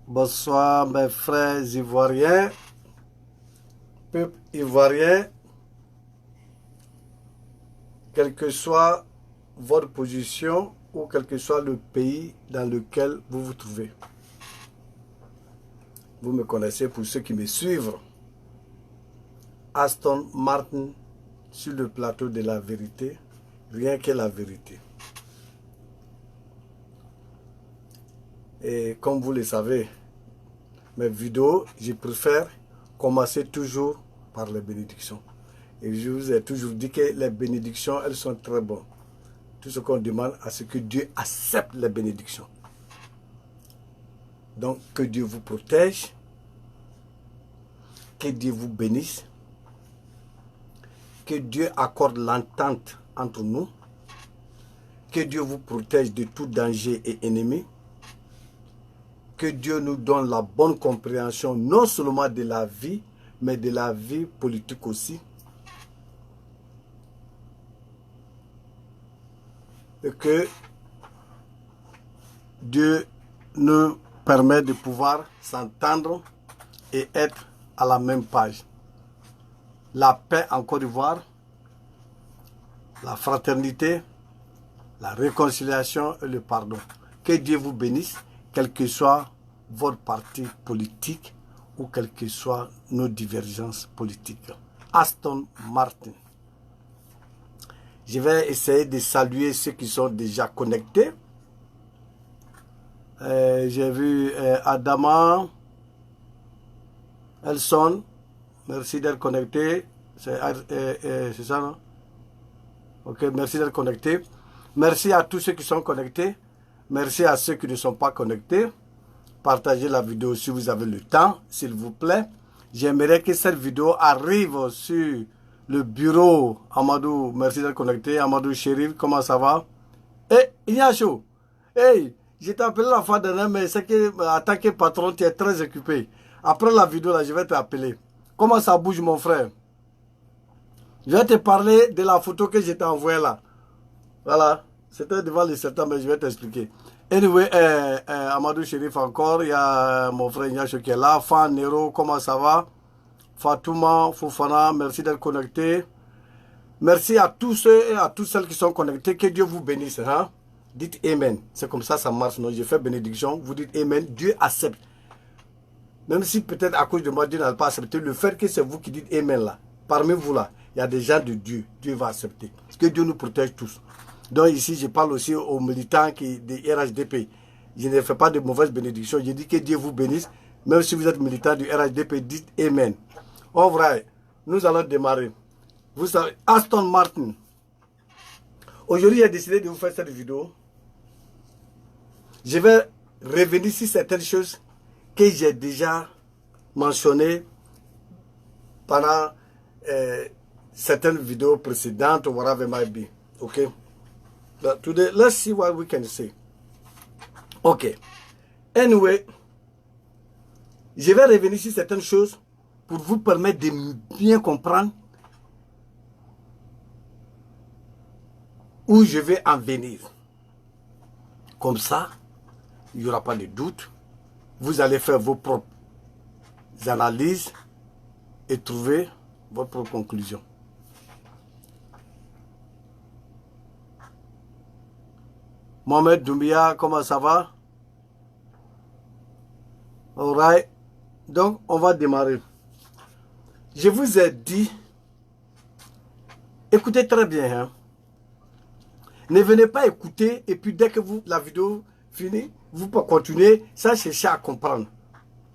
Bonsoir mes frères ivoiriens, peuple ivoirien, quelle que soit votre position ou quel que soit le pays dans lequel vous vous trouvez. Vous me connaissez pour ceux qui me suivent. Aston Martin sur le plateau de la vérité, rien que la vérité. Et comme vous le savez, mes vidéos, je préfère commencer toujours par les bénédictions. Et je vous ai toujours dit que les bénédictions, elles sont très bonnes. Tout ce qu'on demande, à ce que Dieu accepte les bénédictions. Donc, que Dieu vous protège, que Dieu vous bénisse, que Dieu accorde l'entente entre nous, que Dieu vous protège de tout danger et ennemi, que Dieu nous donne la bonne compréhension non seulement de la vie, mais de la vie politique aussi. Et que Dieu nous permet de pouvoir s'entendre et être à la même page. La paix en Côte d'Ivoire, la fraternité, la réconciliation et le pardon. Que Dieu vous bénisse, quel que soit votre parti politique ou quelles que soient nos divergences politiques. Aston Martin. Je vais essayer de saluer ceux qui sont déjà connectés. J'ai vu Adama, Elson, merci d'être connecté. C'est ça, non? Ok, merci d'être connecté. Merci à tous ceux qui sont connectés. Merci à ceux qui ne sont pas connectés. Partagez la vidéo si vous avez le temps, s'il vous plaît. J'aimerais que cette vidéo arrive sur le bureau. Amadou, merci d'être connecté. Amadou Chérif, comment ça va? Eh, Ignacio, hey, je t'ai appelé la fois dernière, mais c'est que, en tant que patron, tu es très occupé. Après la vidéo, là, je vais t'appeler. Comment ça bouge, mon frère? Je vais te parler de la photo que je t'ai envoyée là. Voilà, c'était devant le septembre, mais je vais t'expliquer. Anyway, Amadou Chérif encore, il y a mon frère Ignacio qui est là. Fan, Nero, comment ça va? Fatouma, Foufana, merci d'être connecté. Merci à tous ceux et à toutes celles qui sont connectés. Que Dieu vous bénisse. Hein? Dites Amen. C'est comme ça marche. Non? Je fais bénédiction. Vous dites Amen. Dieu accepte. Même si peut-être à cause de moi, Dieu n'a pas accepté. Le fait que c'est vous qui dites Amen là. Parmi vous là, il y a des gens de Dieu. Dieu va accepter. Parce que Dieu nous protège tous. Donc ici, je parle aussi aux militants de RHDP. Je ne fais pas de mauvaises bénédictions. Je dis que Dieu vous bénisse. Même si vous êtes militant du RHDP, dites Amen. En vrai, nous allons démarrer. Vous savez, Aston Martin. Aujourd'hui, j'ai décidé de vous faire cette vidéo. Je vais revenir sur certaines choses que j'ai déjà mentionnées pendant certaines vidéos précédentes ou whatever it might be. Okay? But today, let's see what we can say. Ok. Anyway, je vais revenir sur certaines choses pour vous permettre de bien comprendre où je vais en venir. Comme ça, il n'y aura pas de doute. Vous allez faire vos propres analyses et trouver votre propre conclusion. Mohamed Doumbia, comment ça va? Alright. Donc, on va démarrer. Je vous ai dit, écoutez très bien. Hein? Ne venez pas écouter et puis dès que la vidéo finit, vous pouvez continuer sans chercher à comprendre.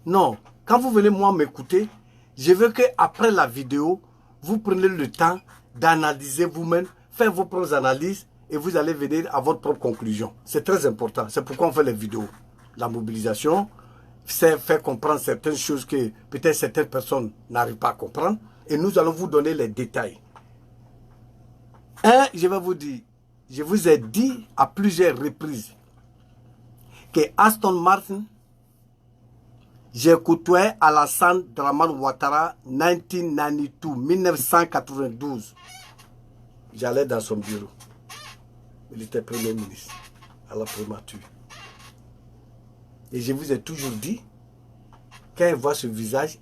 Non. Quand vous venez moi m'écouter, je veux qu'après la vidéo, vous preniez le temps d'analyser vous-même, faire vos propres analyses et vous allez venir à votre propre conclusion. C'est très important. C'est pourquoi on fait les vidéos. La mobilisation, c'est faire comprendre certaines choses que peut-être certaines personnes n'arrivent pas à comprendre. Et nous allons vous donner les détails. Je vais vous dire, je vous ai dit à plusieurs reprises que Aston Martin, j'ai côtoyé Alassane Dramane Ouattara 1992. J'allais dans son bureau. Il était premier ministre à la primature. Et je vous ai toujours dit, quand il voit ce visage,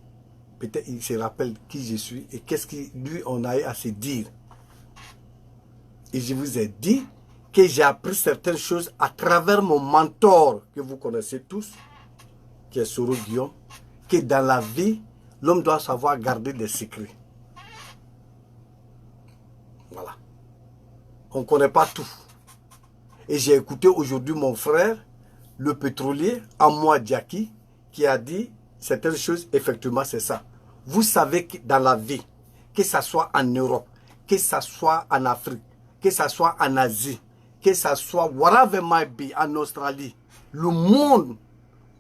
peut-être il se rappelle qui je suis et qu'est-ce que lui on a eu à se dire. Et je vous ai dit que j'ai appris certaines choses à travers mon mentor que vous connaissez tous, qui est Soro Guillaume, que dans la vie, l'homme doit savoir garder des secrets. Voilà. On ne connaît pas tout. Et j'ai écouté aujourd'hui mon frère, le pétrolier, Amouad Diaki, qui a dit certaines choses, effectivement c'est ça. Vous savez que dans la vie, que ce soit en Europe, que ce soit en Afrique, que ce soit en Asie, que ce soit wherever might be, en Australie, le monde,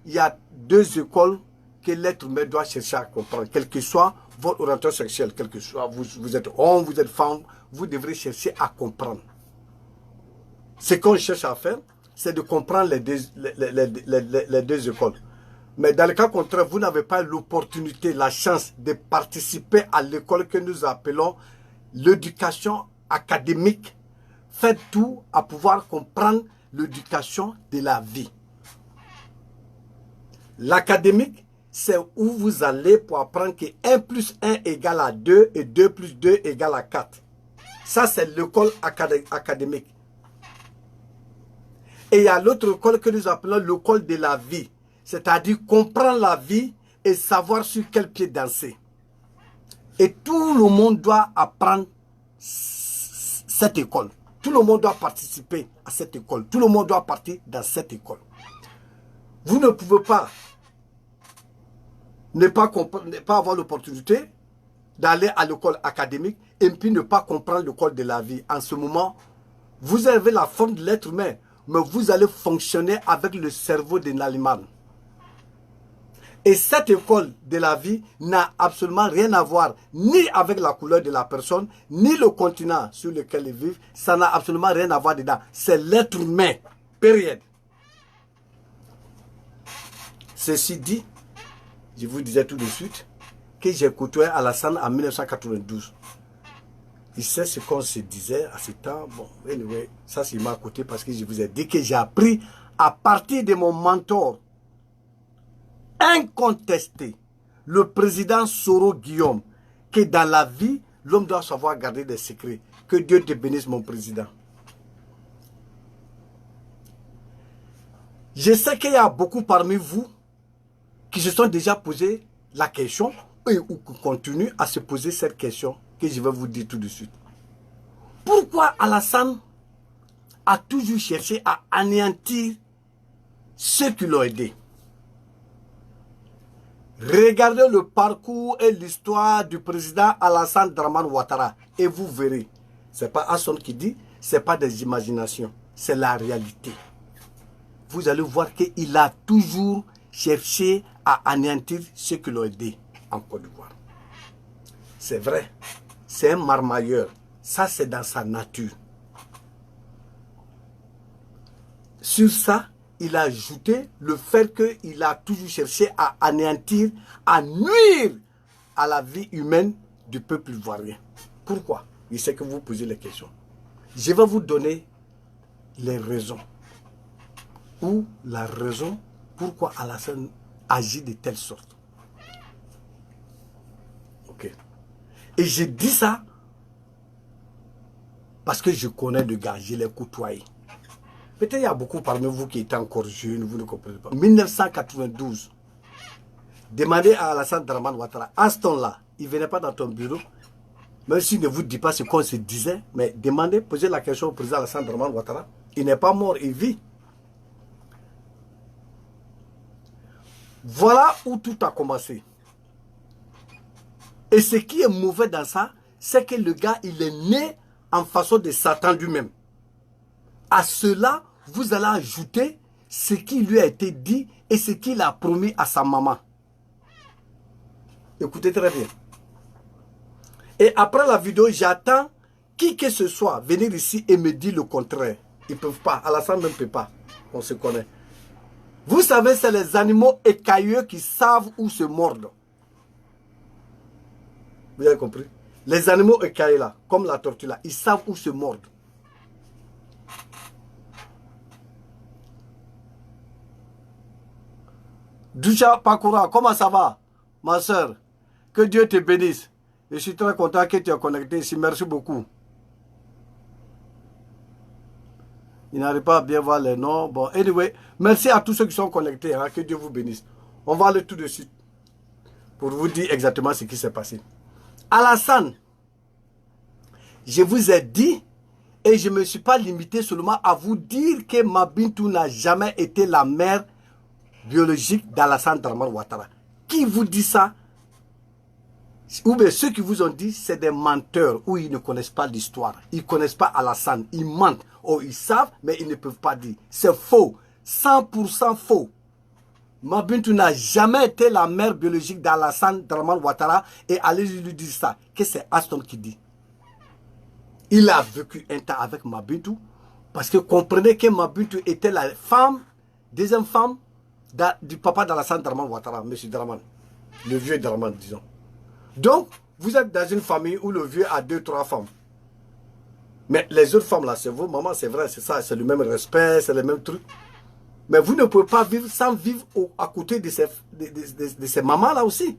il y a deux écoles que l'être humain doit chercher à comprendre, quelle que soit votre orientation sexuelle, quel que soit, vous êtes homme, vous êtes femme, vous devrez chercher à comprendre. Ce qu'on cherche à faire, c'est de comprendre les deux écoles. Mais dans le cas contraire, vous n'avez pas l'opportunité, la chance de participer à l'école que nous appelons l'éducation académique. Faites tout à pouvoir comprendre l'éducation de la vie. L'académique, c'est où vous allez pour apprendre que 1 plus 1 égale à 2 et 2 plus 2 égale à 4. Ça, c'est l'école académique. Et il y a l'autre école que nous appelons l'école de la vie. C'est-à-dire comprendre la vie et savoir sur quel pied danser. Et tout le monde doit apprendre cette école. Tout le monde doit participer à cette école. Tout le monde doit partir dans cette école. Vous ne pouvez pas ne pas avoir l'opportunité d'aller à l'école académique et puis ne pas comprendre l'école de la vie. En ce moment, vous avez la forme de l'être humain, mais vous allez fonctionner avec le cerveau d'un animal. Et cette école de la vie n'a absolument rien à voir ni avec la couleur de la personne, ni le continent sur lequel ils vivent. Ça n'a absolument rien à voir dedans. C'est l'être humain. Période. Ceci dit, je vous disais tout de suite que j'ai côtoyé Alassane en 1992. Il sait ce qu'on se disait à ce temps. Bon, anyway, ça c'est ma côté parce que je vous ai dit que j'ai appris à partir de mon mentor incontesté, le président Soro Guillaume, que dans la vie, l'homme doit savoir garder des secrets. Que Dieu te bénisse, mon président. Je sais qu'il y a beaucoup parmi vous qui se sont déjà posé la question ou qui continuent à se poser cette question que je vais vous dire tout de suite. Pourquoi Alassane a toujours cherché à anéantir ceux qui l'ont aidé? Regardez le parcours et l'histoire du président Alassane Dramane Ouattara et vous verrez. Ce n'est pas Hassan qui dit, ce n'est pas des imaginations, c'est la réalité. Vous allez voir qu'il a toujours cherché à anéantir ceux qui l'ont aidé en Côte d'Ivoire. C'est vrai, c'est un marmailleur. Ça, c'est dans sa nature. Sur ça, il a ajouté le fait qu'il a toujours cherché à anéantir, à nuire à la vie humaine du peuple ivoirien. Pourquoi? Il sait que vous posez les questions. Je vais vous donner les raisons. Ou la raison pourquoi Alassane agit de telle sorte. Ok. Et je dis ça parce que je connais le gars, je l'ai côtoyé. Peut-être il y a beaucoup parmi vous qui étaient encore jeunes, vous ne comprenez pas. 1992, demandez à Alassane Dramane Ouattara, à ce temps-là, il ne venait pas dans ton bureau, même s'il ne vous dit pas ce qu'on se disait, mais demandez, posez la question au président Alassane Dramane Ouattara. Il n'est pas mort, il vit. Voilà où tout a commencé. Et ce qui est mauvais dans ça, c'est que le gars, il est né en façon de Satan lui-même. À cela, vous allez ajouter ce qui lui a été dit et ce qu'il a promis à sa maman. Écoutez très bien. Et après la vidéo, j'attends qui que ce soit venir ici et me dire le contraire. Ils ne peuvent pas. Alassane ne peut pas. On se connaît. Vous savez, c'est les animaux écailleux qui savent où se mordre. Vous avez compris? Les animaux écaillés là, comme la tortue là, ils savent où se mordre. Doucha Pakura, comment ça va, ma soeur? Que Dieu te bénisse. Je suis très content que tu es connecté ici. Merci beaucoup. Il n'arrive pas à bien voir les noms. Bon, anyway, merci à tous ceux qui sont connectés. Hein, que Dieu vous bénisse. On va aller tout de suite pour vous dire exactement ce qui s'est passé. Alassane, je vous ai dit et je ne me suis pas limité seulement à vous dire que Mabintou n'a jamais été la mère biologique d'Alassane Dramane Ouattara. Qui vous dit ça? Ou bien ceux qui vous ont dit, c'est des menteurs ou ils ne connaissent pas l'histoire. Ils ne connaissent pas Alassane. Ils mentent. Ou ils savent, mais ils ne peuvent pas dire. C'est faux. 100% faux. Mabintou n'a jamais été la mère biologique d'Alassane Dramane Ouattara. Et allez lui dire ça. Que c'est Aston qui dit. Il a vécu un temps avec Mabintou. Parce que comprenez que Mabintou était la femme, deuxième femme du papa d'Alassane Dramane Ouattara, M. Dramane. Le vieux Dramane, disons. Donc, vous êtes dans une famille où le vieux a 2-3 femmes. Mais les autres femmes là, c'est vos mamans, c'est vrai, c'est ça, c'est le même respect, c'est le même truc. Mais vous ne pouvez pas vivre sans vivre à côté de ces mamans là aussi.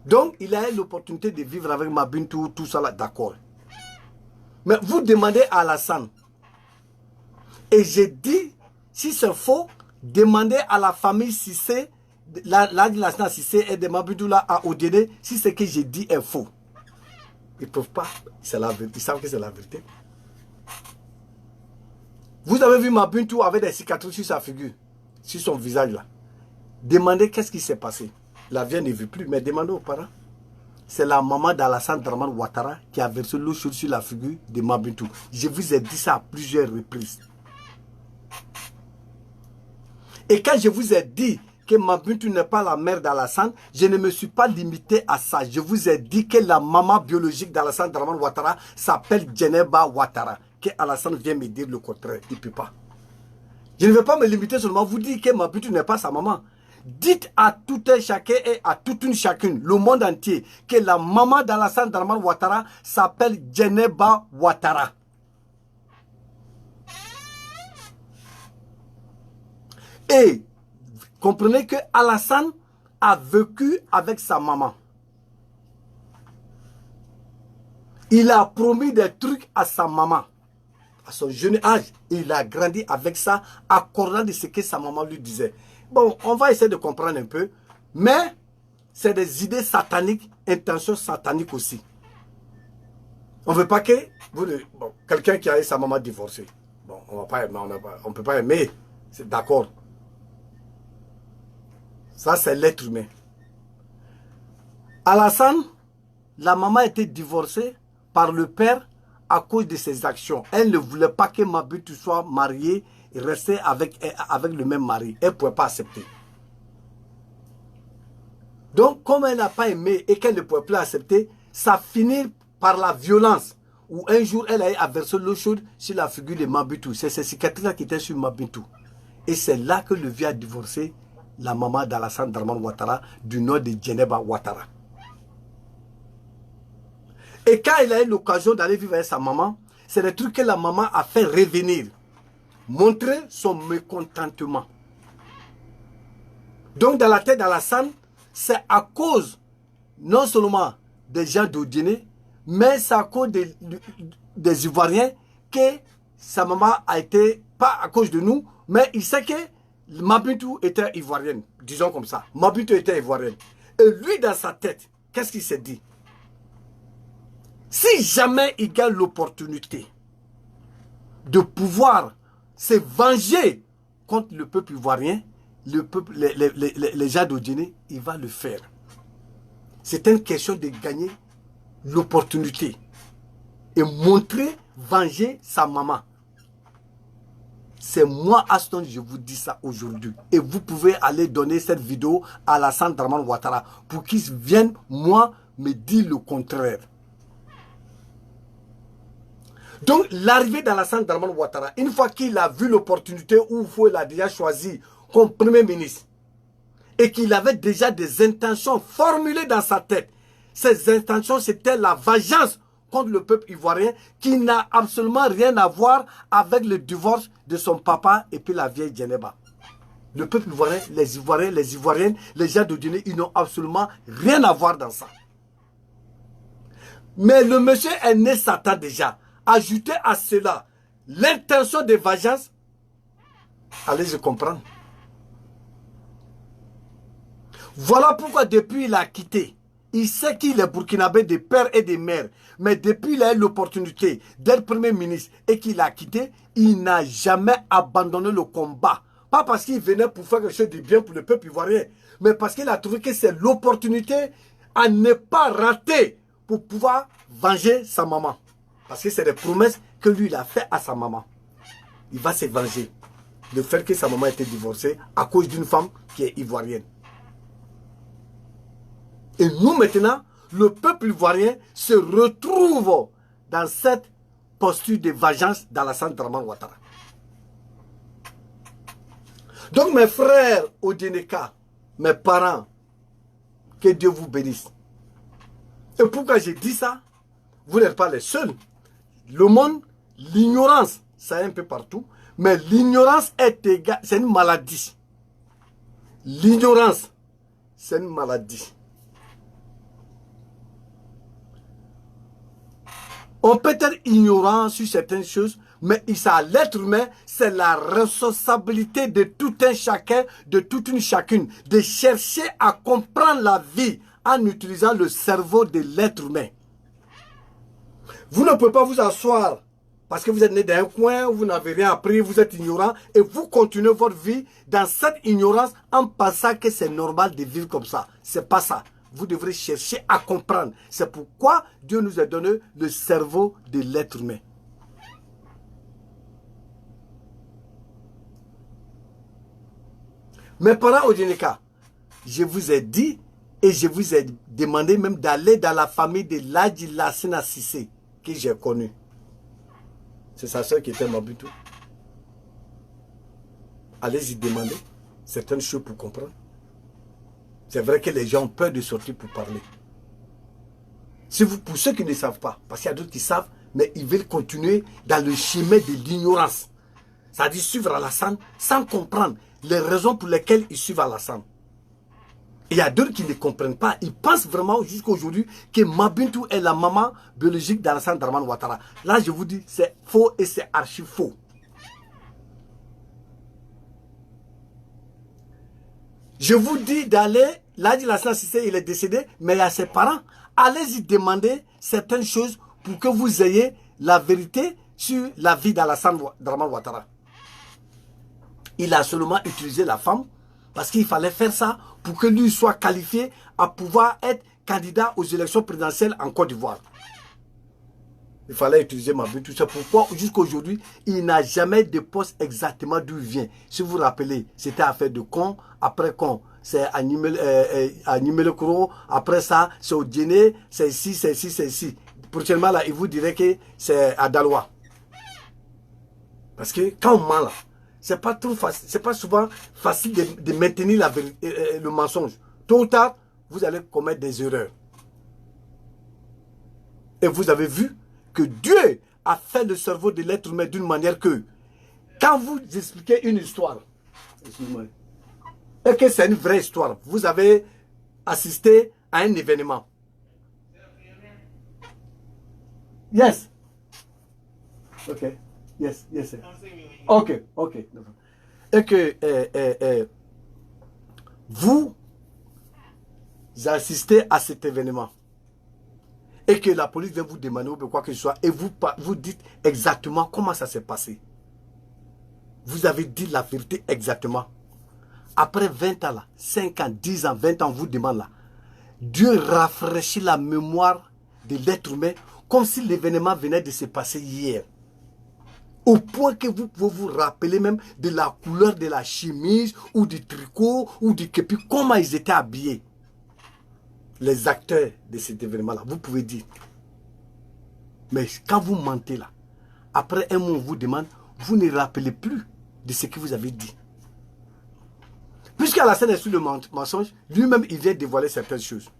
Donc, il a eu l'opportunité de vivre avec Mabintou, tout ça là, d'accord. Mais vous demandez à Alassane. Et j'ai dit, si c'est faux, demandez à la famille Cissé, la Cissé et de Mabintou là à Odéné, si ce que j'ai dit est faux. Ils ne peuvent pas. C'est la vérité. Ils savent que c'est la vérité. Vous avez vu Mabintou avec des cicatrices sur sa figure, sur son visage là. Demandez qu'est-ce qui s'est passé. La vieille ne vit plus, mais demandez aux parents. C'est la maman d'Alassane Dramane Ouattara qui a versé l'eau chaude sur la figure de Mabintou. Je vous ai dit ça à plusieurs reprises. Et quand je vous ai dit que Mabintou n'est pas la mère d'Alassane, je ne me suis pas limité à ça. Je vous ai dit que la maman biologique d'Alassane Dramane Ouattara s'appelle Djeneba Ouattara. Que Alassane vient me dire le contraire. Il ne peut pas. Je ne vais pas me limiter seulement à vous dire que Mabintou n'est pas sa maman. Dites à tout un chacun et à toute une chacune, le monde entier, que la maman d'Alassane Dramane Ouattara s'appelle Djeneba Ouattara. Et comprenez que Alassane a vécu avec sa maman. Il a promis des trucs à sa maman. À son jeune âge, il a grandi avec ça, accordant de ce que sa maman lui disait. Bon, on va essayer de comprendre un peu. Mais c'est des idées sataniques, intentions sataniques aussi. On ne veut pas que bon, quelqu'un qui a eu sa maman divorcée. Bon, on ne peut pas aimer. C'est d'accord. Ça, c'est l'être humain. Alassane, la maman était divorcée par le père à cause de ses actions. Elle ne voulait pas que Mabintou soit mariée et rester avec le même mari. Elle ne pouvait pas accepter. Donc, comme elle n'a pas aimé et qu'elle ne pouvait plus accepter, ça finit par la violence. Où un jour, elle a versé l'eau chaude sur la figure de Mabintou. C'est ces cicatrices-là qui étaient sur Mabintou. Et c'est là que le vieux a divorcé la maman d'Alassane Dramane Ouattara du nom de Djeneba Ouattara. Et quand il a eu l'occasion d'aller vivre avec sa maman, c'est le truc que la maman a fait revenir. Montrer son mécontentement. Donc dans la tête d'Alassane, c'est à cause non seulement des gens d'Odéné, mais c'est à cause des Ivoiriens que sa maman a été, pas à cause de nous, mais il sait que Mabintou était ivoirienne, disons comme ça. Mabintou était ivoirienne. Et lui, dans sa tête, qu'est-ce qu'il s'est dit? Si jamais il gagne l'opportunité de pouvoir se venger contre le peuple ivoirien, les gens d'Odéné, il va le faire. C'est une question de gagner l'opportunité et montrer, venger sa maman. C'est moi, Aston, je vous dis ça aujourd'hui. Et vous pouvez aller donner cette vidéo à Alassane Dramane Ouattara pour qu'il vienne, moi, me dire le contraire. Donc, l'arrivée d'Alassane Dramane Ouattara, une fois qu'il a vu l'opportunité où il l'a déjà choisi comme Premier ministre, et qu'il avait déjà des intentions formulées dans sa tête, ces intentions, c'était la vengeance contre le peuple ivoirien qui n'a absolument rien à voir avec le divorce de son papa et puis la vieille Djeneba. Le peuple ivoirien, les Ivoiriennes, les gens de Guinée, ils n'ont absolument rien à voir dans ça. Mais le monsieur est né Satan déjà. Ajoutez à cela l'intention de vengeance. Allez-y comprendre. Voilà pourquoi depuis il a quitté. Il sait qu'il est burkinabé de père et de mère. Mais depuis il a eu l'opportunité d'être premier ministre et qu'il a quitté, il n'a jamais abandonné le combat. Pas parce qu'il venait pour faire quelque chose de bien pour le peuple ivoirien, mais parce qu'il a trouvé que c'est l'opportunité à ne pas rater pour pouvoir venger sa maman. Parce que c'est des promesses que lui il a fait à sa maman. Il va se venger de faire que sa maman était divorcée à cause d'une femme qui est ivoirienne. Et nous maintenant, le peuple ivoirien se retrouve dans cette posture de vengeance d'Alassane Dramane Ouattara. Donc mes frères au Djeneka, mes parents, que Dieu vous bénisse. Et pourquoi j'ai dit ça? Vous n'êtes pas les seuls. Le monde, l'ignorance, ça est un peu partout. Mais l'ignorance est égale, c'est une maladie. L'ignorance, c'est une maladie. On peut être ignorant sur certaines choses, mais l'être humain, c'est la responsabilité de tout un chacun, de toute une chacune, de chercher à comprendre la vie en utilisant le cerveau de l'être humain. Vous ne pouvez pas vous asseoir parce que vous êtes né dans un coin, vous n'avez rien appris, vous êtes ignorant et vous continuez votre vie dans cette ignorance en pensant que c'est normal de vivre comme ça. C'est pas ça. Vous devrez chercher à comprendre. C'est pourquoi Dieu nous a donné le cerveau de l'être humain. Mes parents au Djeneka, je vous ai dit et je vous ai demandé même d'aller dans la famille de Ladji Lassina Cissé que j'ai connu. C'est sa soeur qui était Mabutu. Allez-y demander certaines choses pour comprendre. C'est vrai que les gens ont peur de sortir pour parler. Pour ceux qui ne savent pas, parce qu'il y a d'autres qui savent, mais ils veulent continuer dans le chemin de l'ignorance. C'est-à-dire suivre Alassane sans comprendre les raisons pour lesquelles ils suivent Alassane. Il y a d'autres qui ne comprennent pas. Ils pensent vraiment jusqu'à aujourd'hui que Mabintu est la maman biologique d'Alassane Dramane Ouattara. Là, je vous dis, c'est faux et c'est archi faux. Je vous dis d'aller, Ladji Lassina Cissé, il est décédé, mais il y a ses parents. Allez-y demander certaines choses pour que vous ayez la vérité sur la vie d'Alassane Dramane Ouattara. Il a seulement utilisé la femme parce qu'il fallait faire ça pour que lui soit qualifié à pouvoir être candidat aux élections présidentielles en Côte d'Ivoire. Il fallait utiliser Mabutu. C'est pourquoi jusqu'à aujourd'hui, il n'a jamais de poste exactement d'où il vient. Si vous vous rappelez, c'était affaire de con, après con, c'est à Nimele-Koro, après ça, c'est au Djenné, c'est ici, c'est ici, c'est ici. Prochainement, là, il vous dirait que c'est à Daloa. Parce que quand on ment là, c'est pas trop facile, c'est pas souvent facile de maintenir le mensonge. Tôt ou tard, vous allez commettre des erreurs. Et vous avez vu que Dieu a fait le cerveau de l'être humain d'une manière que, quand vous expliquez une histoire, et que c'est une vraie histoire, vous avez assisté à un événement. Yes. Ok. Yes, yes. Ok, ok. Et que vous assistez à cet événement. Et que la police vient vous demander ou quoi que ce soit. Et vous dites exactement comment ça s'est passé. Vous avez dit la vérité exactement. Après 20 ans, là, 5 ans, 10 ans, 20 ans, on vous demande là. Dieu rafraîchit la mémoire de l'être humain comme si l'événement venait de se passer hier. Au point que vous pouvez vous rappeler même de la couleur de la chemise ou du tricot ou du képi, comment ils étaient habillés. Les acteurs de cet événement-là, vous pouvez dire. Mais quand vous mentez là, après un mois on vous demande, vous ne rappelez plus de ce que vous avez dit. Puisqu'Alassane est sur le mensonge, lui-même il vient dévoiler certaines choses.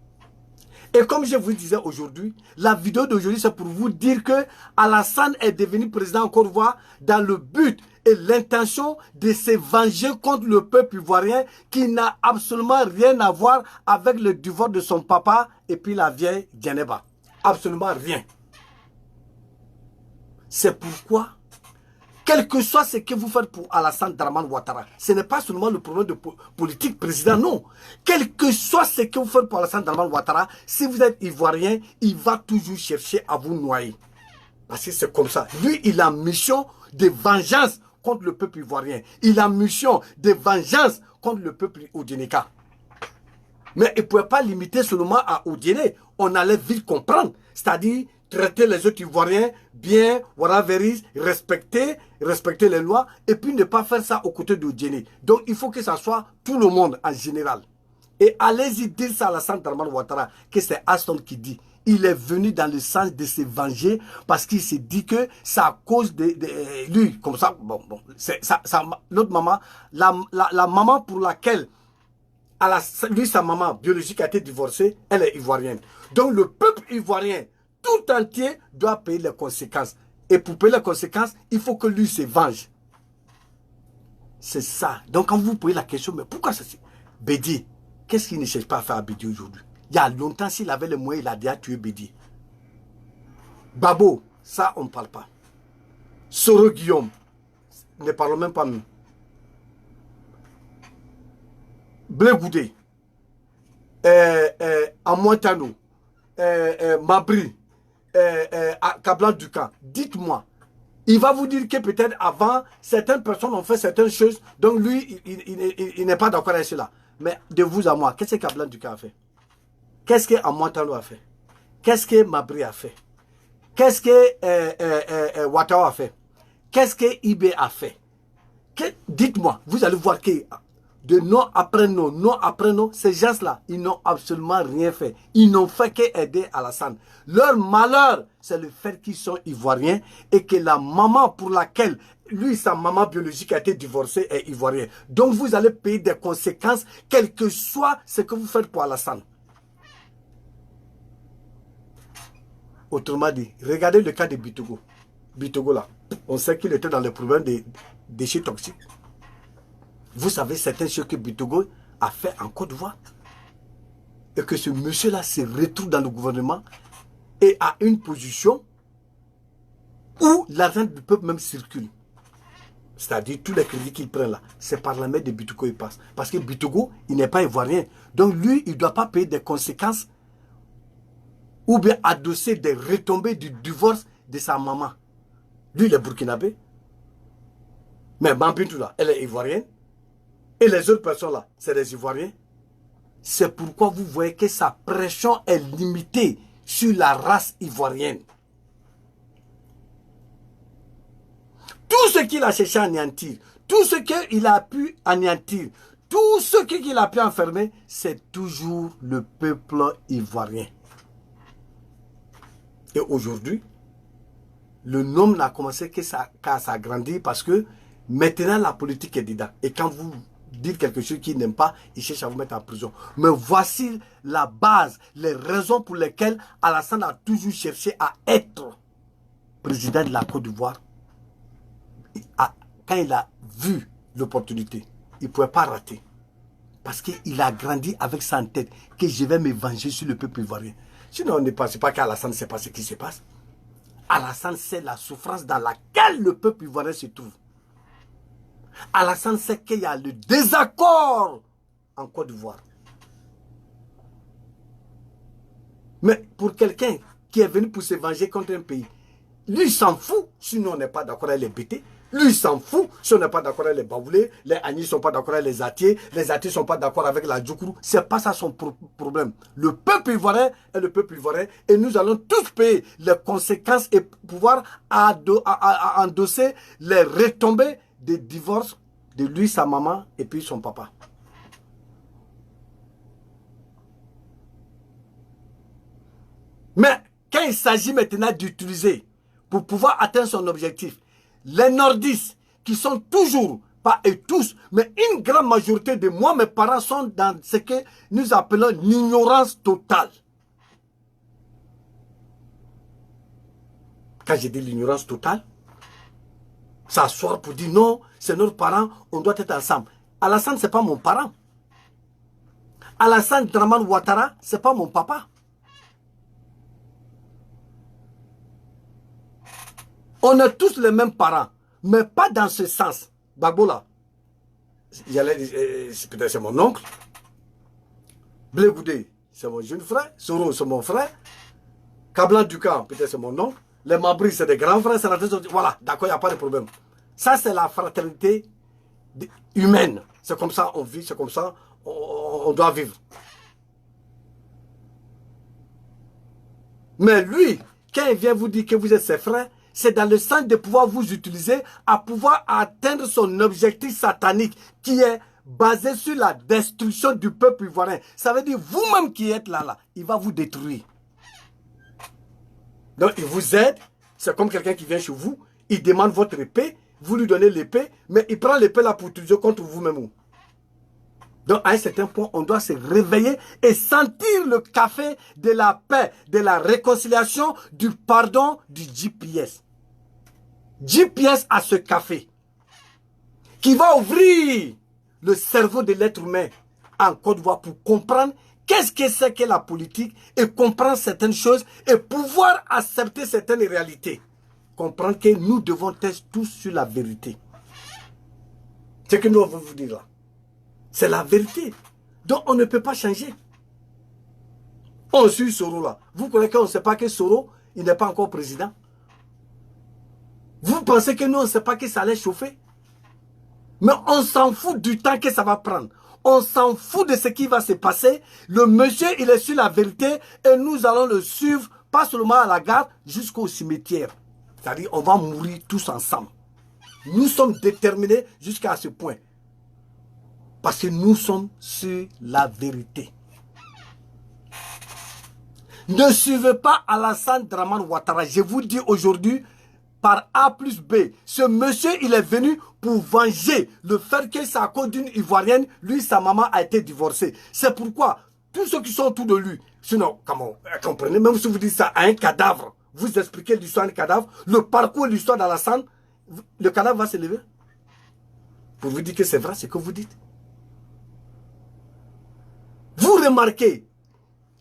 Et comme je vous disais aujourd'hui, la vidéo d'aujourd'hui, c'est pour vous dire que Alassane est devenu président en Côte d'Ivoire dans le but et l'intention de se venger contre le peuple ivoirien qui n'a absolument rien à voir avec le divorce de son papa et puis la vieille Djeneba. Absolument rien. C'est pourquoi, quel que soit ce que vous faites pour Alassane Dramane Ouattara, ce n'est pas seulement le problème de politique président, non. Quel que soit ce que vous faites pour Alassane Dramane Ouattara, si vous êtes ivoirien, il va toujours chercher à vous noyer. Parce que c'est comme ça. Lui, il a mission de vengeance contre le peuple ivoirien. Il a mission de vengeance contre le peuple oudénéka. Mais il ne pouvait pas limiter seulement à Oudéné. On allait vite comprendre. C'est-à-dire traiter les autres Ivoiriens bien, respecter les lois et puis ne pas faire ça aux côtés d'Oudéné. Donc il faut que ça soit tout le monde en général. Et allez-y dire ça à Alassane Dramane Ouattara, que c'est Aston qui dit. Il est venu dans le sens de se venger parce qu'il s'est dit que c'est à cause de lui, comme ça, l'autre maman, la maman pour laquelle lui, sa maman biologique a été divorcée, elle est ivoirienne. Donc le peuple ivoirien tout entier doit payer les conséquences. Et pour payer les conséquences, il faut que lui se venge. C'est ça. Donc quand vous posez la question, mais pourquoi ça c'est Bédi, qu'est-ce qu'il ne cherche pas à faire à Bédi aujourd'hui? Il y a longtemps, s'il avait les moyens, il a déjà tué Bédi. Babo, ça on ne parle pas. Soro Guillaume, ne parlons même pas nous. Blé Goudé, Amontano, Mabri, Kablan Dukan, dites-moi, il va vous dire que peut-être avant, certaines personnes ont fait certaines choses, donc lui, il n'est pas d'accord avec cela. Mais de vous à moi, qu'est-ce que Kablan Dukan a fait? Qu'est-ce que Amontano a fait? Qu'est-ce que Mabri a fait? Qu'est-ce que Ouattara a fait? Qu'est-ce que Ibé a fait? Dites-moi, vous allez voir que de non après non, ces gens-là, ils n'ont absolument rien fait. Ils n'ont fait qu'aider Alassane. Leur malheur, c'est le fait qu'ils sont ivoiriens et que la maman pour laquelle lui, sa maman biologique a été divorcée est ivoirienne. Donc vous allez payer des conséquences, quel que soit ce que vous faites pour Alassane. Autrement dit, regardez le cas de Bitogo. Bitogo là, on sait qu'il était dans le problème des déchets toxiques. Vous savez certaines choses que Bitogo a fait en Côte d'Ivoire. Et que ce monsieur-là se retrouve dans le gouvernement et a une position où l'argent du peuple même circule. C'est-à-dire tous les crédits qu'il prend là, c'est par la main de Bitogo il passe. Parce que Bitogo, il n'est pas ivoirien. Donc lui, il ne doit pas payer des conséquences ou bien adosser des retombées du divorce de sa maman. Lui, il est burkinabé. Mais Bambintou là, elle est ivoirienne. Et les autres personnes là, c'est des Ivoiriens. C'est pourquoi vous voyez que sa pression est limitée sur la race ivoirienne. Tout ce qu'il a cherché à anéantir, tout ce qu'il a pu anéantir, tout ce qu'il a pu enfermer, c'est toujours le peuple ivoirien. Et aujourd'hui, le nombre n'a commencé qu'à s'agrandir parce que maintenant la politique est dedans. Et quand vous dites quelque chose qu'il n'aime pas, il cherche à vous mettre en prison. Mais voici la base, les raisons pour lesquelles Alassane a toujours cherché à être président de la Côte d'Ivoire. Quand il a vu l'opportunité, il ne pouvait pas rater. Parce qu'il a grandi avec ça en tête, que je vais me venger sur le peuple ivoirien. Sinon, on ne pense pas qu'Alassane ne sait pas ce qui se passe. Alassane sait la souffrance dans laquelle le peuple ivoirien se trouve. Alassane sait qu'il y a le désaccord en Côte d'Ivoire. Mais pour quelqu'un qui est venu pour se venger contre un pays, lui s'en fout si on n'est pas d'accord avec les BT. Lui s'en fout si on n'est pas d'accord avec les Baoulés, les Agnis ne sont pas d'accord avec les Atiers ne sont pas d'accord avec la Djoukourou. Ce n'est pas ça son problème. Le peuple ivoirien est le peuple ivoirien et nous allons tous payer les conséquences et pouvoir endosser les retombées des divorces de lui, sa maman et puis son papa. Mais quand il s'agit maintenant d'utiliser pour pouvoir atteindre son objectif, les nordistes qui sont toujours, pas et tous, mais une grande majorité de moi, mes parents sont dans ce que nous appelons l'ignorance totale. Quand j'ai dit l'ignorance totale, s'asseoir pour dire non, c'est notre parent, on doit être ensemble. Alassane, ce n'est pas mon parent. Alassane Dramane Ouattara, ce n'est pas mon papa. On a tous les mêmes parents, mais pas dans ce sens. Gbagbo là, peut-être c'est mon oncle. Blé Goudé, c'est mon jeune frère. Soro, c'est mon frère. Kablan Dukan, peut-être c'est mon oncle. Les Mabri, c'est des grands frères. Voilà, d'accord, il n'y a pas de problème. Ça, c'est la fraternité humaine. C'est comme ça on vit, c'est comme ça on doit vivre. Mais lui, quand il vient vous dire que vous êtes ses frères, c'est dans le sens de pouvoir vous utiliser à pouvoir atteindre son objectif satanique qui est basé sur la destruction du peuple ivoirien. Ça veut dire vous-même qui êtes là, il va vous détruire. Donc il vous aide, c'est comme quelqu'un qui vient chez vous, il demande votre épée, vous lui donnez l'épée, mais il prend l'épée là pour utiliser contre vous-même. Donc à un certain point, on doit se réveiller et sentir le café de la paix, de la réconciliation, du pardon, du GPS. GPS a ce café qui va ouvrir le cerveau de l'être humain en Côte d'Ivoire pour comprendre qu'est-ce que c'est que la politique et comprendre certaines choses et pouvoir accepter certaines réalités. Comprendre que nous devons être tous sur la vérité. C'est ce que nous allons vous dire là. C'est la vérité. Donc on ne peut pas changer. On suit Soro là. Vous connaissez, on ne sait pas que Soro, il n'est pas encore président. Vous pensez que nous, on ne sait pas que ça allait chauffer? Mais on s'en fout du temps que ça va prendre. On s'en fout de ce qui va se passer. Le monsieur, il est sur la vérité et nous allons le suivre, pas seulement à la gare, jusqu'au cimetière. C'est-à-dire, on va mourir tous ensemble. Nous sommes déterminés jusqu'à ce point. Parce que nous sommes sur la vérité. Ne suivez pas Alassane Dramane Ouattara. Je vous dis aujourd'hui, par A plus B, ce monsieur, il est venu pour venger le fait que c'est à cause d'une Ivoirienne, lui, sa maman a été divorcée. C'est pourquoi tous ceux qui sont autour de lui, sinon, comment, comprenez, même si vous dites ça à un cadavre, vous expliquez l'histoire d'un cadavre, le parcours et l'histoire d'Alassane, le cadavre va se lever. Pour vous dire que c'est vrai ce que vous dites. Vous remarquez,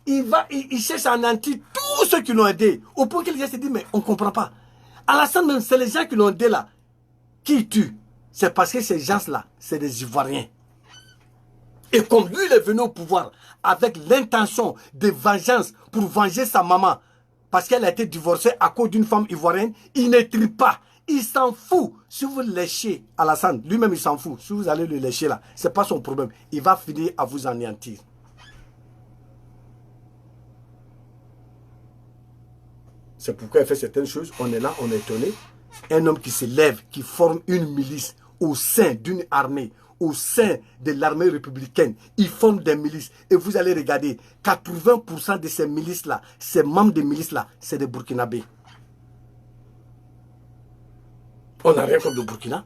il cherche à anéantir tous ceux qui l'ont aidé, au point qu'il se dit, mais on ne comprend pas. Alassane, même, c'est les gens qui l'ont aidé là, qui tuent. C'est parce que ces gens-là, c'est des Ivoiriens. Et comme lui, il est venu au pouvoir avec l'intention de vengeance pour venger sa maman, parce qu'elle a été divorcée à cause d'une femme ivoirienne, il ne trie pas. Il s'en fout. Si vous léchez Alassane, lui-même il s'en fout. Si vous allez le lécher là, ce n'est pas son problème. Il va finir à vous anéantir. C'est pourquoi il fait certaines choses. On est là, on est étonné. Un homme qui se lève, qui forme une milice au sein d'une armée, au sein de l'armée républicaine. Il forme des milices. Et vous allez regarder, 80% de ces milices-là, ces membres de milices-là, c'est des Burkinabés. On n'a rien contre le Burkina.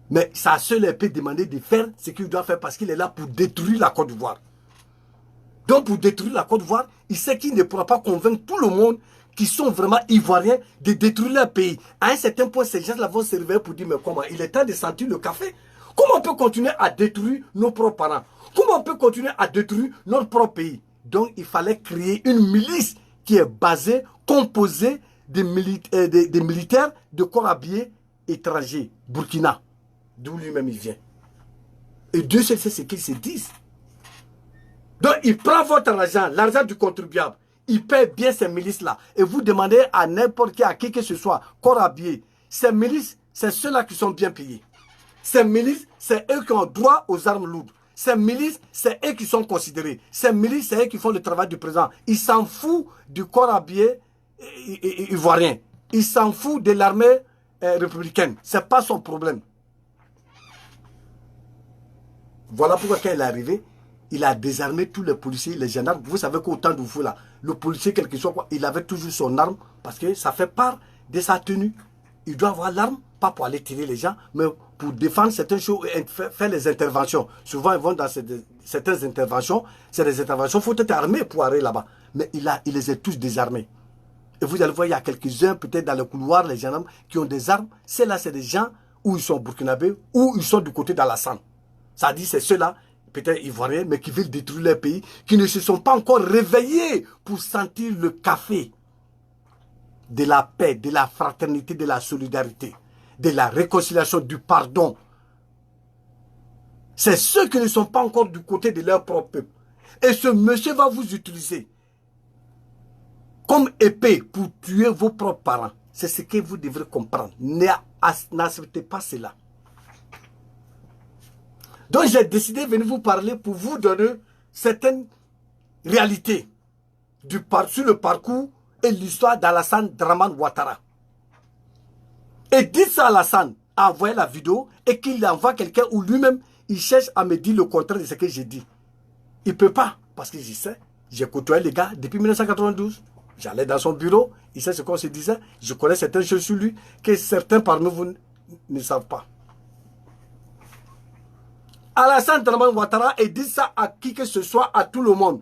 Mais sa seule peut demander de faire ce qu'il doit faire parce qu'il est là pour détruire la Côte d'Ivoire. Donc pour détruire la Côte d'Ivoire, il sait qu'il ne pourra pas convaincre tout le monde qui sont vraiment ivoiriens de détruire leur pays. À un certain point, ces gens-là vont se réveiller pour dire, mais comment? Il est temps de sentir le café. Comment on peut continuer à détruire nos propres parents? Comment on peut continuer à détruire notre propre pays? Donc il fallait créer une milice qui est basée, composée des militaires de corps habillés étrangers, Burkina, d'où lui-même il vient. Et Dieu sait ce qu'ils se disent. Donc il prend votre argent, l'argent du contribuable, il paie bien ces milices-là. Et vous demandez à n'importe qui, à qui que ce soit, corps habillé, ces milices, c'est ceux-là qui sont bien payés. Ces milices, c'est eux qui ont droit aux armes lourdes. Ces milices, c'est eux qui sont considérés. Ces milices, c'est eux qui font le travail du président. Il s'en fout du corps habillé ivoirien. Il s'en fout de l'armée républicaine. Ce n'est pas son problème. Voilà pourquoi quand il est arrivé, il a désarmé tous les policiers, les gendarmes. Vous savez qu'au temps de vous là, le policier, quel que soit quoi, il avait toujours son arme parce que ça fait part de sa tenue. Il doit avoir l'arme, pas pour aller tirer les gens, mais pour défendre certaines choses et faire les interventions. Souvent, ils vont dans certaines interventions. C'est des interventions, il faut être armé pour aller là-bas. Mais il les a tous désarmés. Et vous allez voir, il y a quelques-uns, peut-être dans le couloir, les gendarmes qui ont des armes. Ceux-là, c'est des gens où ils sont burkinabés, ou ils sont du côté d'Alassane. Ça dit, c'est ceux-là, peut-être ivoiriens, mais qui veulent détruire leur pays, qui ne se sont pas encore réveillés pour sentir le café de la paix, de la fraternité, de la solidarité, de la réconciliation, du pardon. C'est ceux qui ne sont pas encore du côté de leur propre peuple. Et ce monsieur va vous utiliser comme épée pour tuer vos propres parents. C'est ce que vous devrez comprendre. N'acceptez pas cela. Donc j'ai décidé de venir vous parler pour vous donner certaines réalités sur le parcours et l'histoire d'Alassane Dramane Ouattara. Et dites ça à Alassane, à envoyer la vidéo et qu'il envoie quelqu'un où lui-même il cherche à me dire le contraire de ce que j'ai dit. Il ne peut pas, parce que je sais, j'ai côtoyé les gars depuis 1992. J'allais dans son bureau, il sait ce qu'on se disait. Je connais certaines choses sur lui que certains parmi vous ne savent pas. Alassane Dramane Ouattara, et dit ça à qui que ce soit, à tout le monde.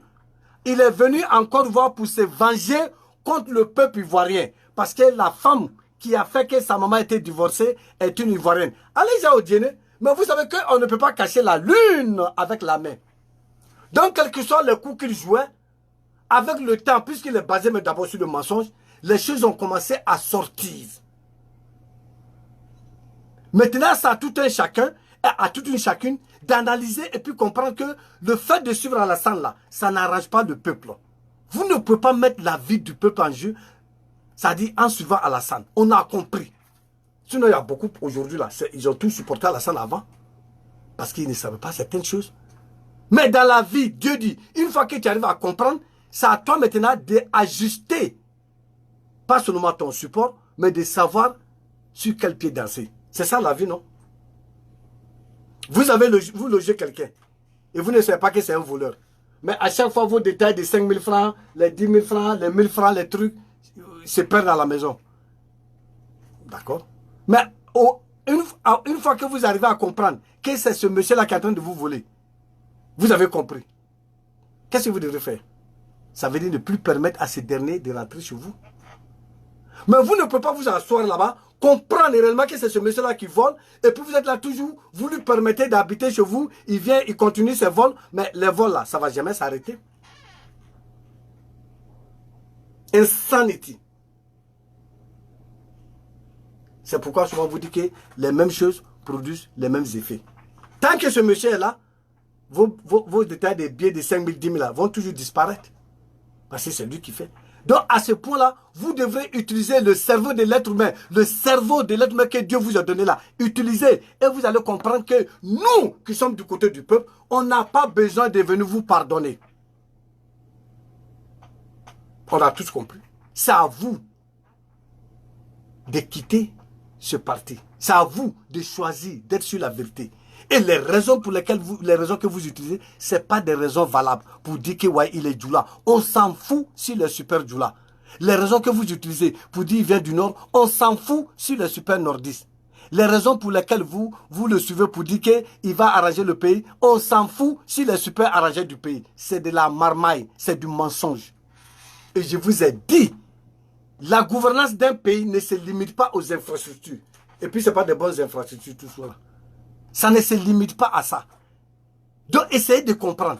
Il est venu en Côte d'Ivoire pour se venger contre le peuple ivoirien. Parce que la femme qui a fait que sa maman était divorcée est une ivoirienne. Allez au dîner, mais vous savez qu'on ne peut pas cacher la lune avec la main. Donc, quels que soient les coups qu'il jouait, avec le temps, puisqu'il est basé d'abord sur le mensonge, les choses ont commencé à sortir. Maintenant, c'est à tout un chacun, et à toute une chacune, d'analyser et puis comprendre que le fait de suivre Alassane là, ça n'arrange pas le peuple. Vous ne pouvez pas mettre la vie du peuple en jeu, ça dit en suivant Alassane. On a compris. Sinon, il y a beaucoup aujourd'hui là, ils ont tous supporté Alassane avant, parce qu'ils ne savaient pas certaines choses. Mais dans la vie, Dieu dit, une fois que tu arrives à comprendre, c'est à toi maintenant d'ajuster, pas seulement ton support, mais de savoir sur quel pied danser. C'est ça la vie, non? Vous logez quelqu'un et vous ne savez pas que c'est un voleur. Mais à chaque fois, vos détails de 5 000 francs, les 10 000 francs, les 1000 francs, les trucs, se perdent dans la maison. D'accord? Mais une fois que vous arrivez à comprendre que c'est ce monsieur-là qui est en train de vous voler, vous avez compris. Qu'est-ce que vous devrez faire? Ça veut dire ne plus permettre à ces derniers de rentrer chez vous. Mais vous ne pouvez pas vous asseoir là-bas, comprendre réellement que c'est ce monsieur-là qui vole, et puis vous êtes là toujours, vous lui permettez d'habiter chez vous, il vient, il continue ses vols, mais les vols là, ça ne va jamais s'arrêter. Insanity. C'est pourquoi souvent vous dit que les mêmes choses produisent les mêmes effets. Tant que ce monsieur est là, vos détails des billets de 5 000, 10 000 là, vont toujours disparaître. Parce que c'est lui qui fait. Donc, à ce point-là, vous devrez utiliser le cerveau de l'être humain. Le cerveau de l'être humain que Dieu vous a donné là. Utilisez. Et vous allez comprendre que nous, qui sommes du côté du peuple, on n'a pas besoin de venir vous pardonner. On a tous compris. C'est à vous de quitter ce parti. C'est à vous de choisir d'être sur la vérité. Et les raisons pour lesquelles les raisons que vous utilisez, ce n'est pas des raisons valables pour dire que ouais, il est Djoula. On s'en fout s'il est super Djoula. Les raisons que vous utilisez pour dire qu'il vient du Nord, on s'en fout s'il est super nordiste. Les raisons pour lesquelles vous le suivez pour dire qu'il va arranger le pays, on s'en fout s'il est super arrangé du pays. C'est de la marmaille, c'est du mensonge. Et je vous ai dit, la gouvernance d'un pays ne se limite pas aux infrastructures. Et puis ce n'est pas des bonnes infrastructures tout ça. Ça ne se limite pas à ça. Donc, essayez de comprendre.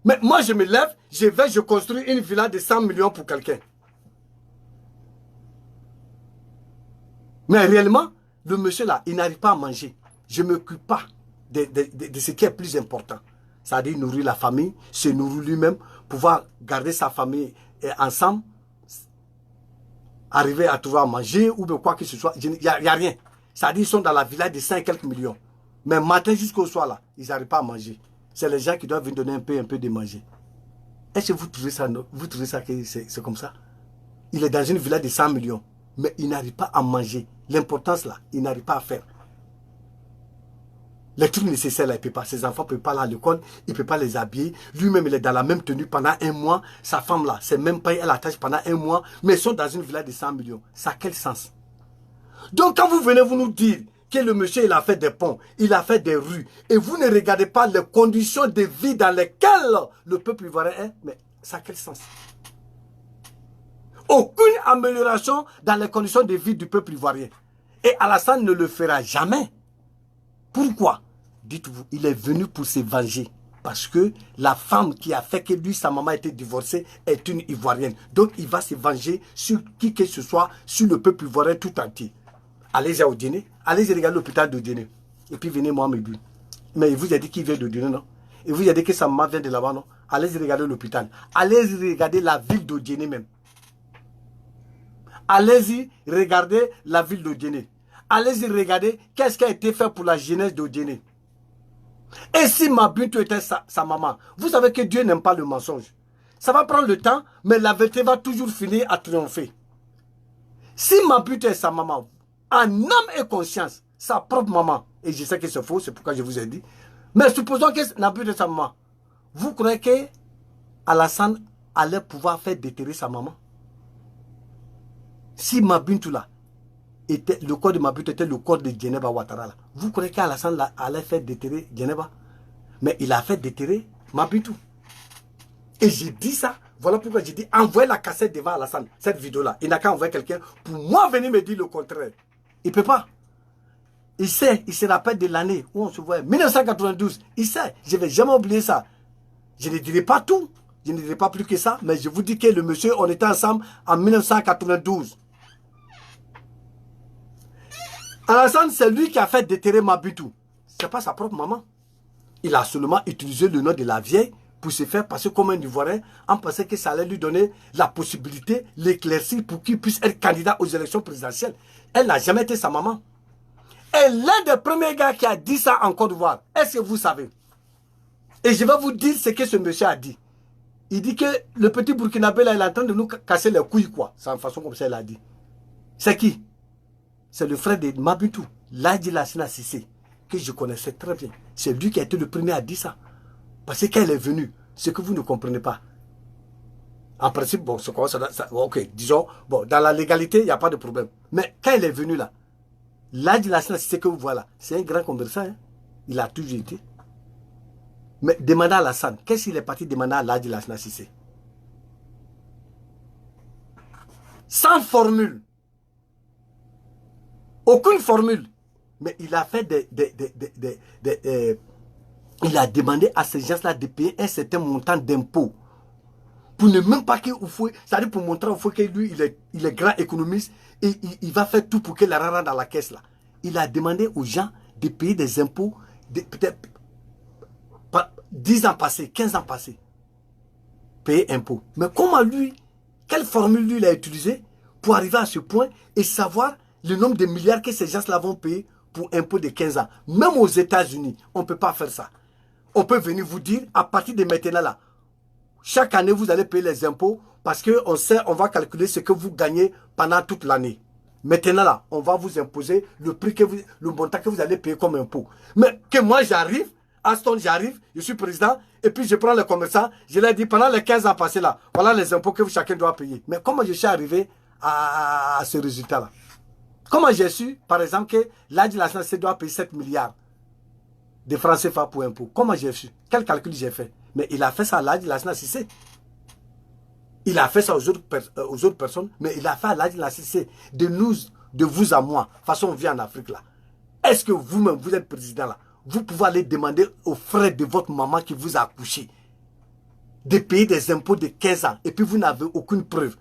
Mais moi, je me lève, je construis une villa de 100 millions pour quelqu'un. Mais réellement, le monsieur là, il n'arrive pas à manger. Je ne m'occupe pas de ce qui est plus important. C'est-à-dire nourrir la famille, se nourrir lui-même, pouvoir garder sa famille ensemble, arriver à trouver à manger ou quoi que ce soit. Il n'y a rien. C'est-à-dire qu'ils sont dans la villa de 5 et quelques millions. Mais matin jusqu'au soir, là, ils n'arrivent pas à manger. C'est les gens qui doivent venir donner un peu de manger. Est-ce que vous trouvez ça que c'est comme ça? Il est dans une villa de 100 millions, mais il n'arrive pas à manger. L'importance, là, il n'arrive pas à faire. Les trucs nécessaires, là, il ne peut pas. Ses enfants ne peuvent pas aller à l'école, il ne peut pas les habiller. Lui-même, il est dans la même tenue pendant un mois. Sa femme, là, c'est même pas elle attache pendant un mois, mais ils sont dans une villa de 100 millions. Ça a quel sens? Donc, quand vous venez vous nous dire que le monsieur, il a fait des ponts, il a fait des rues, et vous ne regardez pas les conditions de vie dans lesquelles le peuple ivoirien est, mais ça a quel sens? Aucune amélioration dans les conditions de vie du peuple ivoirien. Et Alassane ne le fera jamais. Pourquoi? Dites-vous, il est venu pour se venger. Parce que la femme qui a fait que lui, sa maman était divorcée, est une Ivoirienne. Donc il va se venger sur qui que ce soit, sur le peuple ivoirien tout entier. Allez-y au dîner, allez-y regarder l'hôpital de dîner. Et puis venez moi me dire. Mais il vous a dit qu'il vient de dîner, non? Il vous a dit que sa maman vient de là-bas, non? Allez-y regarder l'hôpital. Allez-y regarder la ville de Djéné même. Allez-y regarder la ville de Djéné. Allez-y regarder qu'est-ce qui a été fait pour la jeunesse de Djéné. Et si Mabintou était sa maman, vous savez que Dieu n'aime pas le mensonge. Ça va prendre le temps, mais la vérité va toujours finir à triompher. Si Mabintou est sa maman, en âme et conscience, sa propre maman, et je sais que c'est faux, c'est pourquoi je vous ai dit, mais supposons que Mabintou est sa maman, vous croyez que Alassane allait pouvoir faire déterrer sa maman? Si Mabintou là, le corps de Mabintou était le corps de Djeneba Ouattara, vous croyez qu'Alassane allait faire déterrer Djeneba? Mais il a fait déterrer Mabintou. Et j'ai dit ça, voilà pourquoi j'ai dit envoyez la cassette devant Alassane, cette vidéo-là. Il n'a qu'à envoyer quelqu'un pour moi venir me dire le contraire. Il ne peut pas. Il sait, il se rappelle de l'année où on se voit, 1992. Il sait, je ne vais jamais oublier ça. Je ne dirai pas tout, je ne dirai pas plus que ça, mais je vous dis que le monsieur, on était ensemble en 1992. Alassane, c'est lui qui a fait déterrer Mabintou. Ce n'est pas sa propre maman. Il a seulement utilisé le nom de la vieille pour se faire passer comme un Ivoirien en pensant que ça allait lui donner la possibilité, l'éclaircir pour qu'il puisse être candidat aux élections présidentielles. Elle n'a jamais été sa maman. Et l'un des premiers gars qui a dit ça en Côte d'Ivoire, est-ce que vous savez? Et je vais vous dire ce que ce monsieur a dit. Il dit que le petit Burkinabé là, il est en train de nous casser les couilles, quoi. C'est en façon comme ça, il a dit. C'est qui? C'est le frère de Mabintou, Ladji Lassana Cissé, que je connaissais très bien. C'est lui qui a été le premier à dire ça. Parce que quand il est venu, ce que vous ne comprenez pas. En principe, bon, c'est quoi ça, ok, disons, bon, dans la légalité, il n'y a pas de problème. Mais quand il est venu là, Ladji Lassana Cissé que vous voyez là, c'est un grand commerçant, hein? Il a toujours été. Mais demandez à Alassane, qu'est-ce qu'il est parti demander à Ladji Lassana Cissé? Sans formule. Aucune formule. Mais il a fait il a demandé à ces gens-là de payer un certain montant d'impôts. Pour ne même pas qu'il faut, c'est-à-dire pour montrer au fond que lui, il est grand économiste et il va faire tout pour que l'argent rentre dans la caisse là. Il a demandé aux gens de payer des impôts, peut-être 10 ans passés, 15 ans passés. Payer impôts. Mais comment lui, quelle formule lui il a utilisée pour arriver à ce point et savoir le nombre de milliards que ces gens-là vont payer pour impôts de 15 ans. Même aux États-Unis, on ne peut pas faire ça. On peut venir vous dire, à partir de maintenant là, chaque année, vous allez payer les impôts parce qu'on sait, on va calculer ce que vous gagnez pendant toute l'année. Maintenant là, on va vous imposer le prix le montant que vous allez payer comme impôt. Mais que moi j'arrive, Aston j'arrive, je suis président, et puis je prends les commerçants, je leur dis pendant les 15 ans passés là, voilà les impôts que chacun doit payer. Mais comment je suis arrivé à ce résultat là? Comment j'ai su, par exemple, que Ladji Lassana Cissé doit payer 7 milliards de francs CFA pour impôt? Comment j'ai su? Quel calcul j'ai fait? Mais il a fait ça à Ladji Lassana Cissé. Il a fait ça aux autres personnes, mais il a fait à Ladji Lassana Cissé de vous à moi. De toute façon, on vit en Afrique là. Est-ce que vous-même, vous êtes président là? Vous pouvez aller demander aux frères de votre maman qui vous a accouché de payer des impôts de 15 ans et puis vous n'avez aucune preuve.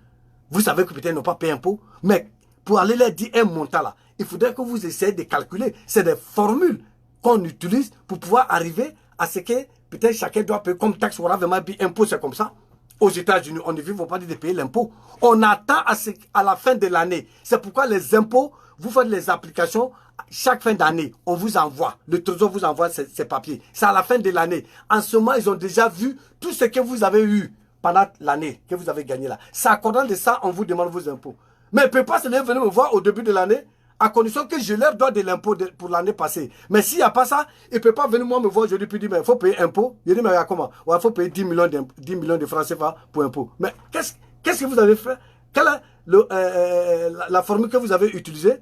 Vous savez que peut-être ils n'ont pas payé impôt, mais pour aller leur dire un montant là, il faudrait que vous essayiez de calculer. C'est des formules qu'on utilise pour pouvoir arriver à ce que peut-être chacun doit payer comme taxe. Voilà, vraiment, impôt, c'est comme ça. Aux États-Unis, on ne vit pas de payer l'impôt. On attend à la fin de l'année. C'est pourquoi les impôts, vous faites les applications chaque fin d'année. On vous envoie. Le trésor vous envoie ces papiers. C'est à la fin de l'année. En ce moment, ils ont déjà vu tout ce que vous avez eu pendant l'année que vous avez gagné là. C'est accordant de ça, on vous demande vos impôts. Mais ils ne peuvent pas se venir me voir au début de l'année, à condition que je leur dois de l'impôt pour l'année passée. Mais s'il n'y a pas ça, ils ne peuvent pas venir moi me voir aujourd'hui et dire, mais il faut payer impôt. Je dis, mais comment? Il faut payer 10 millions de francs CFA pour impôt. Mais qu'est-ce que vous avez fait? Quelle est la formule que vous avez utilisée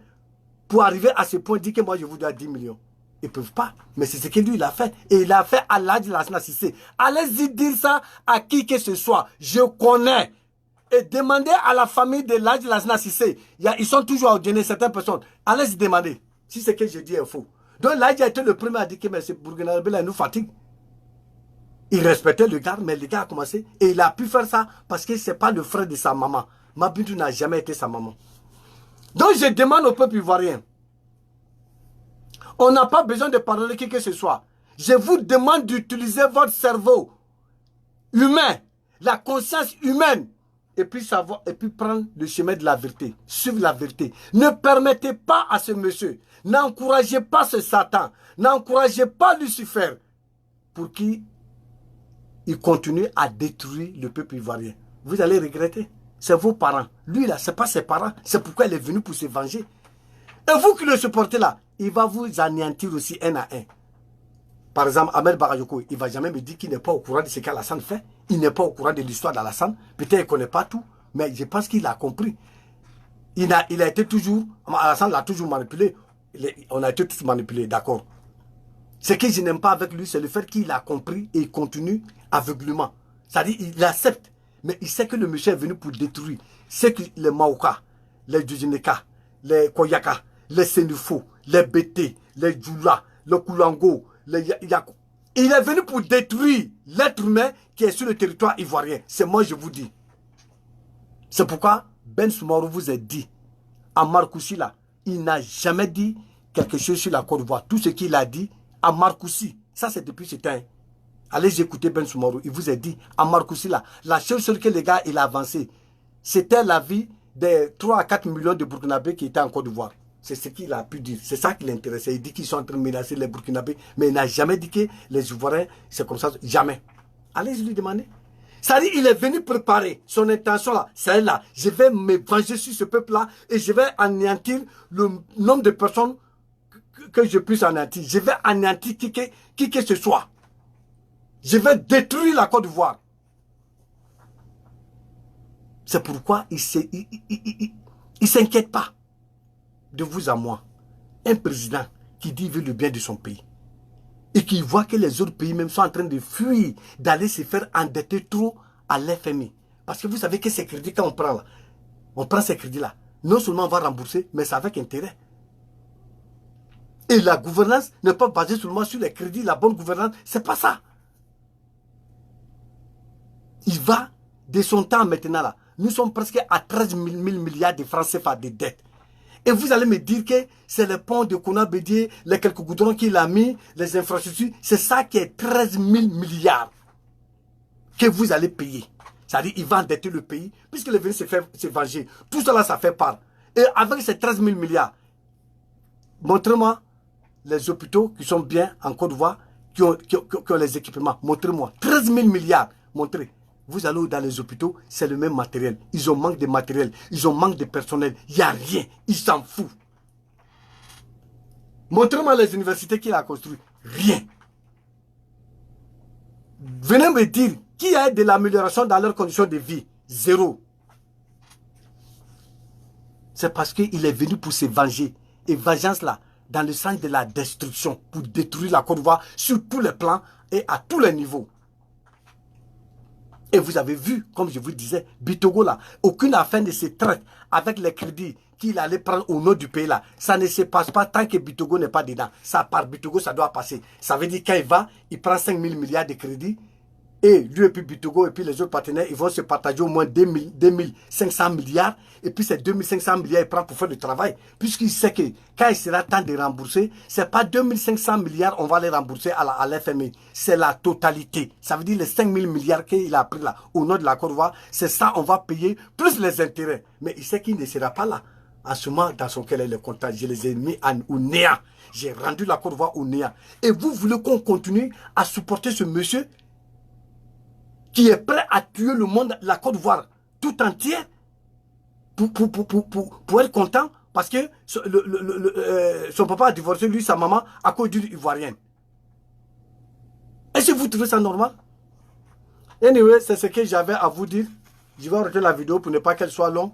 pour arriver à ce point, dire que moi je vous dois 10 millions? Ils ne peuvent pas. Mais c'est ce que lui il a fait. Et il a fait à Ladji Lassana Cissé. Allez-y dire ça à qui que ce soit. Je connais. Et demandez à la famille de l'âge de la Sissé. Ils sont toujours à ordonner certaines personnes. Allez-y demander si ce que je dis est faux. Donc l'âge a été le premier à dire que ce Burkinabé là nous fatigue. Il respectait le gars, mais le gars a commencé. Et il a pu faire ça parce que ce n'est pas le frère de sa maman. Mabintou n'a jamais été sa maman. Donc je demande au peuple ivoirien. On n'a pas besoin de parler qui que ce soit. Je vous demande d'utiliser votre cerveau humain, la conscience humaine, et puis savoir, et puis prendre le chemin de la vérité, suivre la vérité. Ne permettez pas à ce monsieur, n'encouragez pas ce Satan, n'encouragez pas Lucifer, pour qu'il continue à détruire le peuple ivoirien. Vous allez regretter. C'est vos parents. Lui là, ce n'est pas ses parents. C'est pourquoi il est venu pour se venger. Et vous qui le supportez là, il va vous anéantir aussi un à un. Par exemple, Ahmed Bakayoko, il ne va jamais me dire qu'il n'est pas au courant de ce qu'Alassane fait. Il n'est pas au courant de l'histoire d'Alassane. Peut-être qu'il ne connaît pas tout, mais je pense qu'il a compris. Il a été toujours, Alassane l'a toujours manipulé. On a été tous manipulés, d'accord. Ce que je n'aime pas avec lui, c'est le fait qu'il a compris et il continue aveuglement. C'est-à-dire, il accepte, mais il sait que le monsieur est venu pour détruire. C'est que les Maoka, les Djujineka, les Koyaka, les Senufo, les Bété, les Djoula, le Koulango, les Yako. Il est venu pour détruire l'être humain qui est sur le territoire ivoirien. C'est moi, je vous dis. C'est pourquoi Ben Soumarou vous a dit, Ammar Koussi là, il n'a jamais dit quelque chose sur la Côte d'Ivoire. Tout ce qu'il a dit, Ammar Koussi, ça c'est depuis ce temps. Allez écouter Ben Soumarou, il vous a dit, Ammar Koussi là, la chose sur laquelle les gars, il a avancé, c'était la vie des 3 à 4 millions de Burkinabés qui étaient en Côte d'Ivoire. C'est ce qu'il a pu dire. C'est ça qui l'intéressait. Il dit qu'ils sont en train de menacer les Burkinabés. Mais il n'a jamais dit que les Ivoiriens, c'est comme ça. Jamais. Allez lui demander. Ça dit, il est venu préparer son intention là. C'est là. Je vais me venger sur ce peuple-là et je vais anéantir le nombre de personnes que je puisse anéantir. Je vais anéantir qui que ce soit. Je vais détruire la Côte d'Ivoire. C'est pourquoi il ne s'inquiète pas. De vous à moi, un président qui dit qu'il veut le bien de son pays et qui voit que les autres pays même sont en train de fuir, d'aller se faire endetter trop à l'FMI. Parce que vous savez que ces crédits, quand on prend ces crédits-là, non seulement on va rembourser, mais c'est avec intérêt. Et la gouvernance n'est pas basée seulement sur les crédits, la bonne gouvernance, c'est pas ça. Il va, de son temps maintenant là, nous sommes presque à 13 000 milliards de francs CFA de dettes. Et vous allez me dire que c'est le pont de Kouna Bédié, les quelques goudrons qu'il a mis, les infrastructures, c'est ça qui est 13 000 milliards que vous allez payer. C'est-à-dire qu'il va endetter le pays, puisqu'il est venu se venger. Tout cela, ça fait part. Et avec ces 13 000 milliards, montrez-moi les hôpitaux qui sont bien en Côte d'Ivoire, qui ont les équipements. Montrez-moi. 13 000 milliards. Montrez. Vous allez dans les hôpitaux, c'est le même matériel. Ils ont manque de matériel, ils ont manque de personnel. Il n'y a rien, ils s'en foutent. Montrez-moi les universités qu'il a construites. Rien. Venez me dire qui a de l'amélioration dans leurs conditions de vie. Zéro. C'est parce qu'il est venu pour se venger. Et vengeance là, dans le sens de la destruction, pour détruire la Côte d'Ivoire sur tous les plans et à tous les niveaux. Et vous avez vu, comme je vous disais, Bitogo là, aucune affaire ne se traite avec les crédits qu'il allait prendre au nom du pays là. Ça ne se passe pas tant que Bitogo n'est pas dedans. Ça part Bitogo, ça doit passer. Ça veut dire quand il va, il prend 5 000 milliards de crédits. Et lui et puis Bitogo et puis les autres partenaires, ils vont se partager au moins 2 500 milliards. Et puis ces 2 500 milliards, il prend pour faire le travail. Puisqu'il sait que quand il sera temps de rembourser, ce n'est pas 2 500 milliards, on va les rembourser à l'FMI. C'est la totalité. Ça veut dire les 5 000 milliards qu'il a pris là, au nom de la Côte d'Ivoire, c'est ça, on va payer, plus les intérêts. Mais il sait qu'il ne sera pas là. En ce moment, dans son cœur, le comptage, je les ai mis au néant. J'ai rendu la Côte d'Ivoire au néant. Et vous voulez qu'on continue à supporter ce monsieur qui est prêt à tuer le monde, la Côte d'Ivoire tout entière pour être content parce que son papa a divorcé lui, sa maman, à cause d'une Ivoirienne. Est-ce que vous trouvez ça normal? Anyway, c'est ce que j'avais à vous dire. Je vais arrêter la vidéo pour ne pas qu'elle soit longue.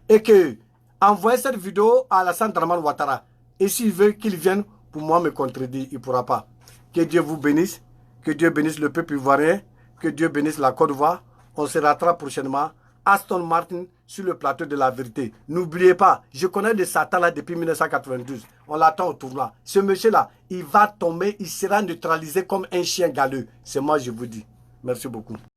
Et que, envoyez cette vidéo à Alassane Dramane Ouattara. Et s'il veut qu'il vienne pour moi me contredire, il ne pourra pas. Que Dieu vous bénisse. Que Dieu bénisse le peuple ivoirien. Que Dieu bénisse la Côte d'Ivoire. On se rattrape prochainement. Aston Martin sur le plateau de la vérité. N'oubliez pas, je connais le Satan là depuis 1992. On l'attend au tournoi. Ce monsieur-là, il va tomber, il sera neutralisé comme un chien galeux. C'est moi, je vous dis. Merci beaucoup.